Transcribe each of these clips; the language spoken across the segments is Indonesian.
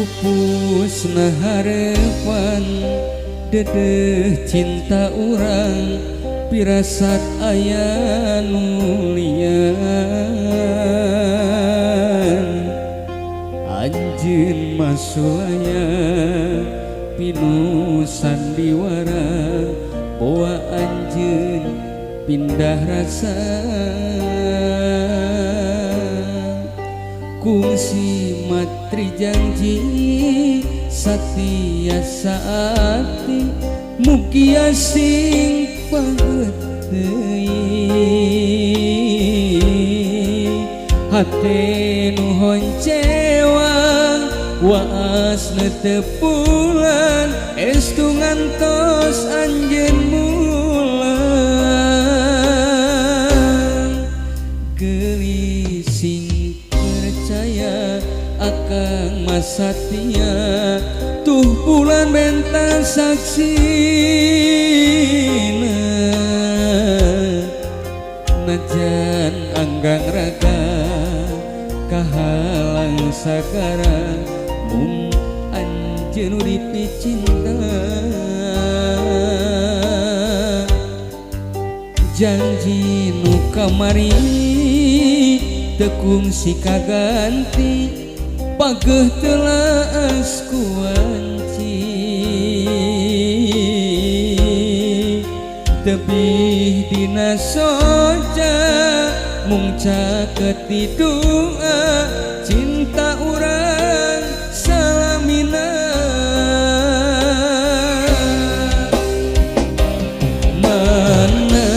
pupusna harepan dedeh cinta urang pirasat aya nulian anjeun masulaya pinu sandiwara boa anjeun pindah rasa kungsi matri janji satia saati mugia sing paget deui hate nu honcewang waas teu pulan estu ngantos anjeun mulang gelis sing percaya akang masatia tuh bulan bentang saksina najan anggang raga kahalang sagara mung anjeun uripi cinta janji nu kamari teu kungsi kaganti pageuh telas kuanci tebih dina soja mung caket di doa cinta urang salamina mana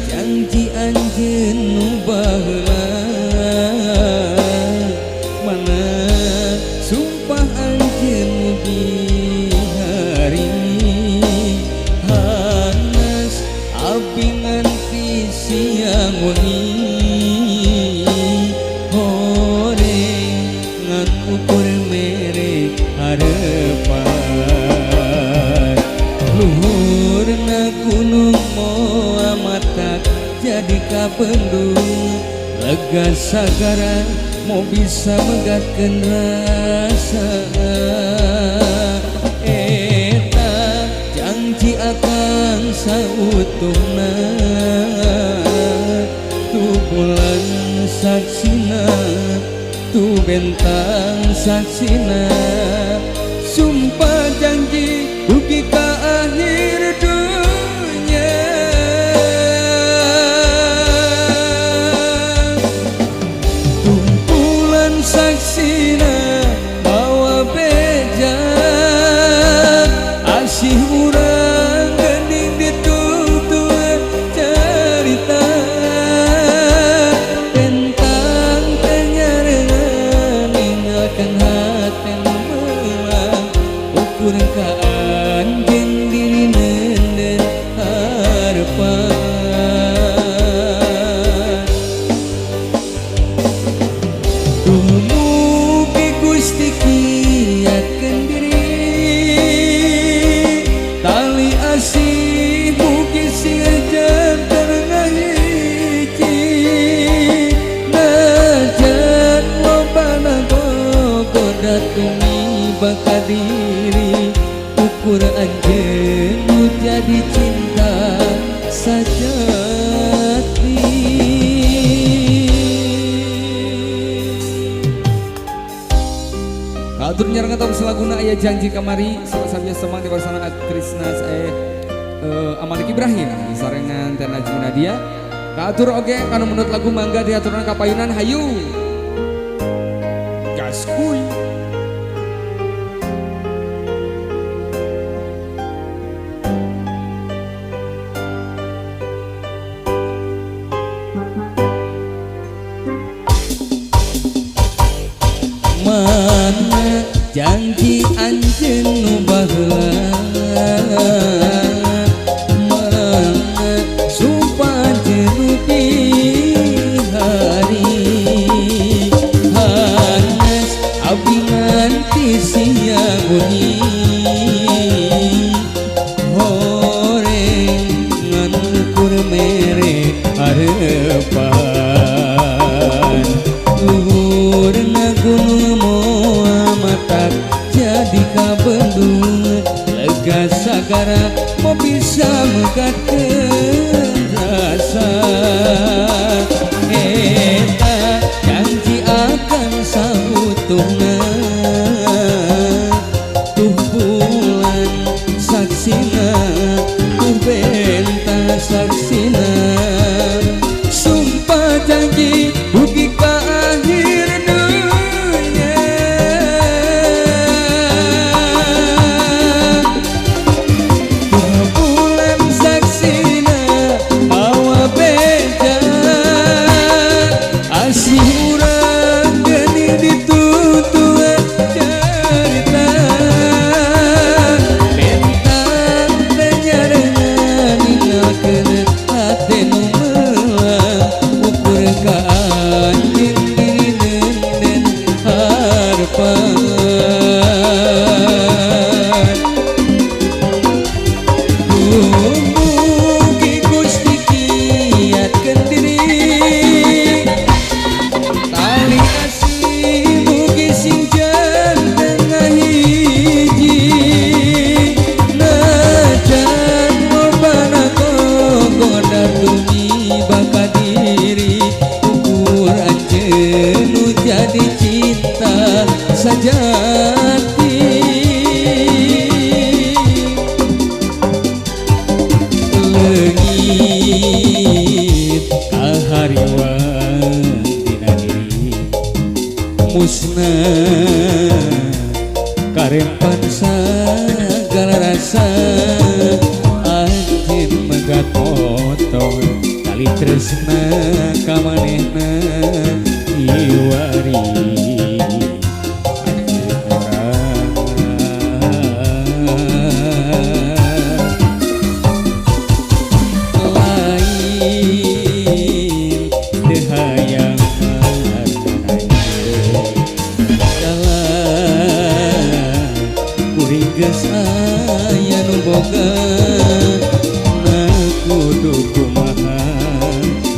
janji anjeun nu baheula mana sumpah anjeun mugi hari hanas abdi nganti siang wengi hore ngan ukur mere harepan luhurna gunung moa matak jadi kabendung lega sagara mau bisa menggatkeun rasa eta janji akang sautuhna tu bulan saksina tu bentang saksina sumpah janji dugi ka akhir dunia tumpulan saksina bawa beja asih urang geuning ditutur cerita tentang penyarengan ninggalkeun hate nu meulang ukur ka anjeun diri neundeun harepan dumugi Gusti kiatkeun diri tali asih mugi sieujeun terngahiji najan lobana gogoda tumiba ka diri ukur anjeun nu jadi cinta sajati atur nyarang atau selaguna aya janji kamari salah semang di pasangan Krisna Amanik Ibrahim sarengan Teh Najmi Nadia kaatur oge kanu menurut lagu mangga diaturna kapayunan hayu gaskuy mana janji anjeun nu baheula mana sumpah anjeun nu hari hanas abdi nganti siang wengi hore ngan ukur mere harepan luhurna gunung moa matak negara mau bisa mengatakan rasa eta janji akan sautuhna tuh bulan saksina tuh benta saksina sumpah janji dugi ka akhir dunia tuh bulan saksina bawa beja asih urang geni ditutup cerita bentang denyarengan ninggalkeun hate nu melang ukur ka anjeun dirineun den harapan mugi Gusti kiatkeun diri tali asih mugi sing janten hiji najan lobana gogoda tumiba ka diri ukur anjeun nu jadi cinta sajati leungit kahariwan dina diri musnah karempan sagala rasa anjeun megat potong tali tresna ka manehna iwari anjeun urang lain teu hayang kuring geus aya nu boga na kudu kumaha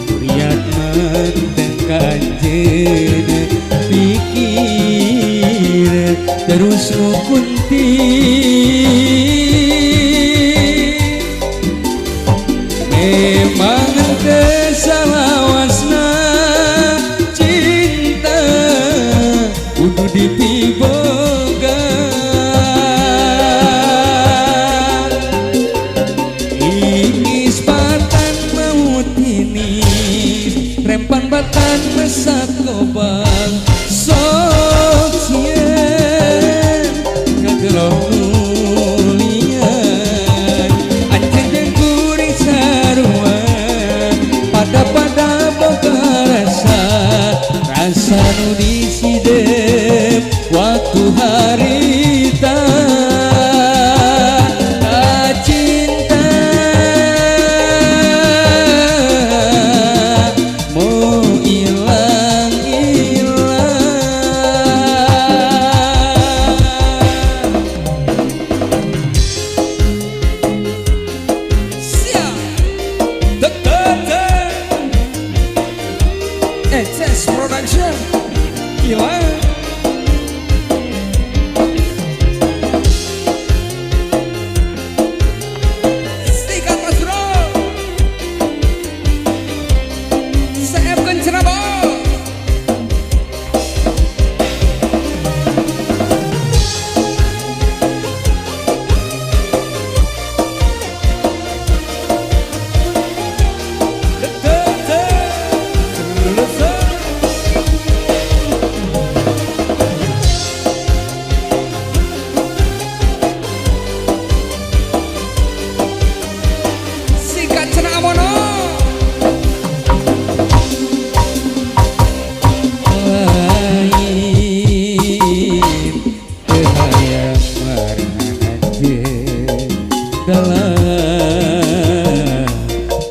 kuriat manteng kanjeun pikir terus nu kunti memang kesalawasna cinta kudu dipibogan ingis patan maut ini rempan batan mesak kobang sok sieun kageloh nulian anjeun jeung kuring sarua pada boga rasa nu disidep waktu harita cinta mau ilang siap Excess Production hilang sikat Mas Bro seefkeun Cirebon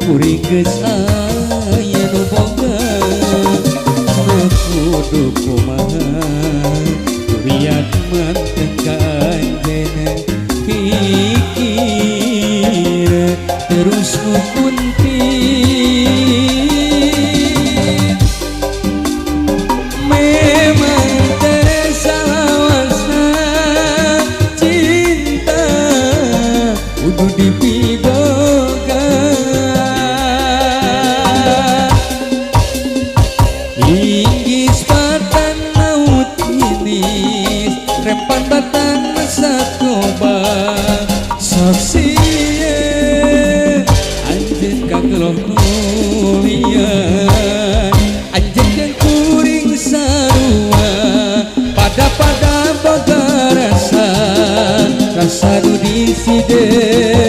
kuring geus aya nu boga nu kudu kumaha kuriat manteng ka anjeun pikir terus nu kunti memang tersalawasna cinta kudu coba saksinya anjeun kageloh nulian anjeun jeung kuring sarua pada boga rasa nu diside